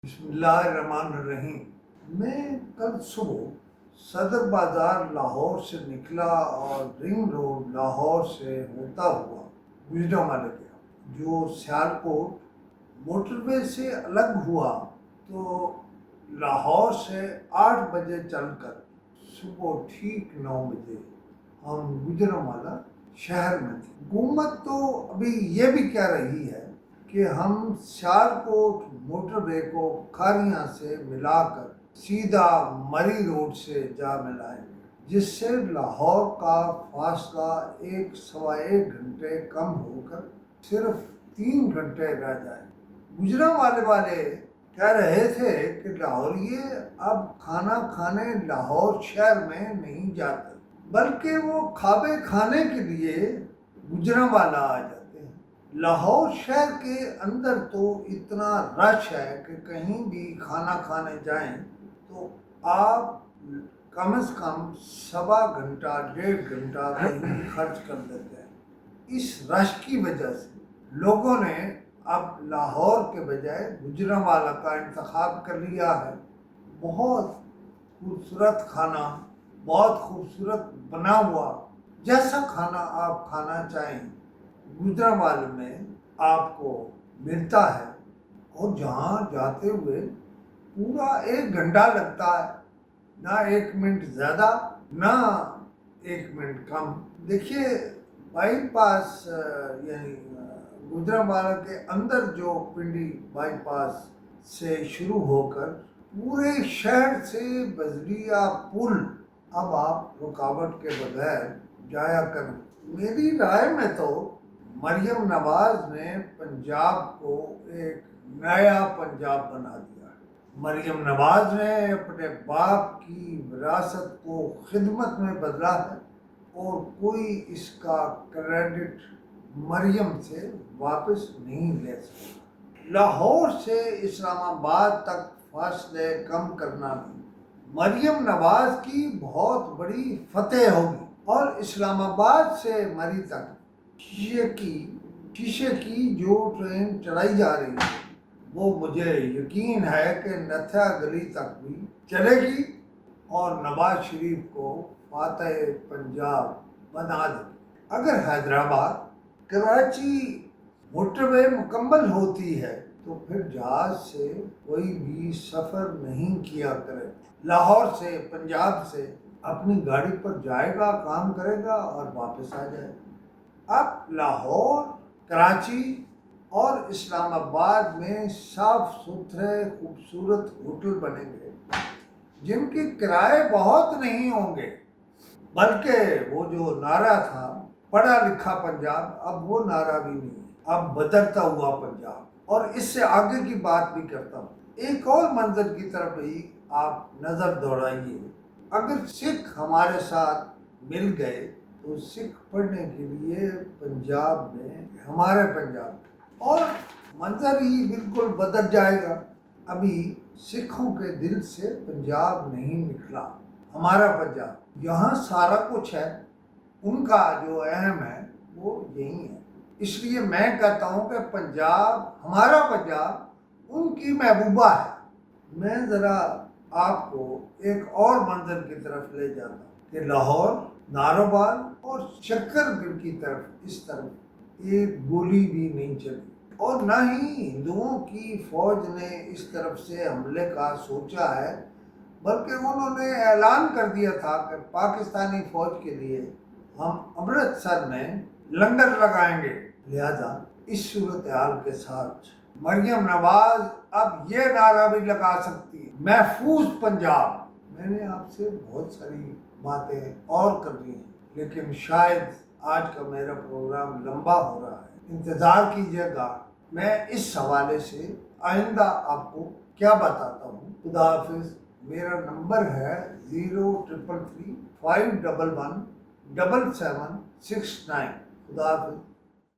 بسم اللہ الرحمن الرحیم۔ میں کل صبح صدر بازار لاہور سے نکلا اور رنگ روڈ لاہور سے ہوتا ہوا گجرانوالہ گیا۔ جو سیالکوٹ موٹر وے سے الگ ہوا تو لاہور سے 8 بجے چل کر صبح ٹھیک 9 بجے ہم گجرانوالہ شہر میں تھے۔ حکومت تو ابھی یہ بھی کہہ رہی ہے کہ ہم سیالکوٹ موٹر وے کو کھاریاں سے ملا کر سیدھا مری روڈ سے جا ملائیں گے، جس سے لاہور کا فاصلہ 1.25 گھنٹے کم ہو کر صرف 3 گھنٹے رہ جائے۔ گجرانوالے والے کہہ رہے تھے کہ لاہوریے اب کھانا کھانے لاہور شہر میں نہیں جاتے، بلکہ وہ کھابے کھانے کے لیے گجرانوالہ آ جاتے۔ لاہور شہر کے اندر تو اتنا رش ہے کہ کہیں بھی کھانا کھانے جائیں تو آپ کم از کم 1.25 گھنٹہ 1.5 گھنٹہ کہیں خرچ کر دیتے ہیں۔ اس رش کی وجہ سے لوگوں نے اب لاہور کے بجائے گجرانوالہ کا انتخاب کر لیا ہے۔ بہت خوبصورت کھانا، بہت خوبصورت بنا ہوا، جیسا کھانا آپ کھانا چاہیں گجرانوالہ میں آپ کو ملتا ہے، اور جہاں جاتے ہوئے پورا 1 گھنٹہ لگتا ہے، نہ 1 منٹ زیادہ نہ 1 منٹ کم۔ دیکھیے بائی پاس یعنی گجرانوالہ کے اندر جو پنڈی بائی پاس سے شروع ہو کر پورے شہر سے بجلیہ پل اب آپ رکاوٹ کے بغیر جایا کریں۔ میری رائے میں تو مریم نواز نے پنجاب کو ایک نیا پنجاب بنا دیا ہے۔ مریم نواز نے اپنے باپ کی وراثت کو خدمت میں بدلا ہے، اور کوئی اس کا کریڈٹ مریم سے واپس نہیں لے سکتا۔ لاہور سے اسلام آباد تک فاصلے کم کرنا بھی مریم نواز کی بہت بڑی فتح ہوگی، اور اسلام آباد سے مری تک شیشے کی جو ٹرین چلائی جا رہی ہے وہ مجھے یقین ہے کہ نتھیا گلی تک بھی چلے گی اور نواز شریف کو فاتح پنجاب بنا دے گی۔ اگر حیدرآباد کراچی موٹر وے مکمل ہوتی ہے تو پھر جہاز سے کوئی بھی سفر نہیں کیا کرے، لاہور سے پنجاب سے اپنی گاڑی پر جائے گا، کام کرے گا اور واپس آ جائے گا۔ اب لاہور، کراچی اور اسلام آباد میں صاف ستھرے خوبصورت ہوٹل بنیں گے جن کے کرائے بہت نہیں ہوں گے، بلکہ وہ جو نعرہ تھا پڑھا لکھا پنجاب، اب وہ نعرہ بھی نہیں ہے، اب بدلتا ہوا پنجاب۔ اور اس سے آگے کی بات بھی کرتا ہوں۔ ایک اور منظر کی طرف بھی آپ نظر دوڑائیے۔ اگر سکھ ہمارے ساتھ مل گئے تو سکھ پڑھنے کے لیے پنجاب میں، ہمارے پنجاب میں، اور منظر ہی بالکل بدل جائے گا۔ ابھی سکھوں کے دل سے پنجاب نہیں نکلا، ہمارا پنجاب، یہاں سارا کچھ ہے، ان کا جو اہم ہے وہ یہی ہے۔ اس لیے میں کہتا ہوں کہ پنجاب، ہمارا پنجاب ان کی محبوبہ ہے۔ میں ذرا آپ کو ایک اور منظر کی طرف لے جاتا ہوں کہ لاہور، ناروبال اور شکر گڑھ کی طرف اس طرف ایک گولی بھی نہیں چلی، اور نہ ہی ہندوؤں کی فوج نے اس طرف سے حملے کا سوچا ہے، بلکہ انہوں نے اعلان کر دیا تھا کہ پاکستانی فوج کے لیے ہم امرتسر میں لنگر لگائیں گے۔ لہذا اس صورتحال کے ساتھ مریم نواز اب یہ نعرہ بھی لگا سکتی ہے، محفوظ پنجاب۔ میں نے آپ سے بہت ساری باتیں اور کر دی ہیں، لیکن شاید آج کا میرا پروگرام لمبا ہو رہا ہے، انتظار کیجیے گا۔ میں اس حوالے سے آئندہ آپ کو کیا بتاتا ہوں۔ خدا حافظ۔ میرا نمبر ہے 0333 511 7769۔ خدا حافظ۔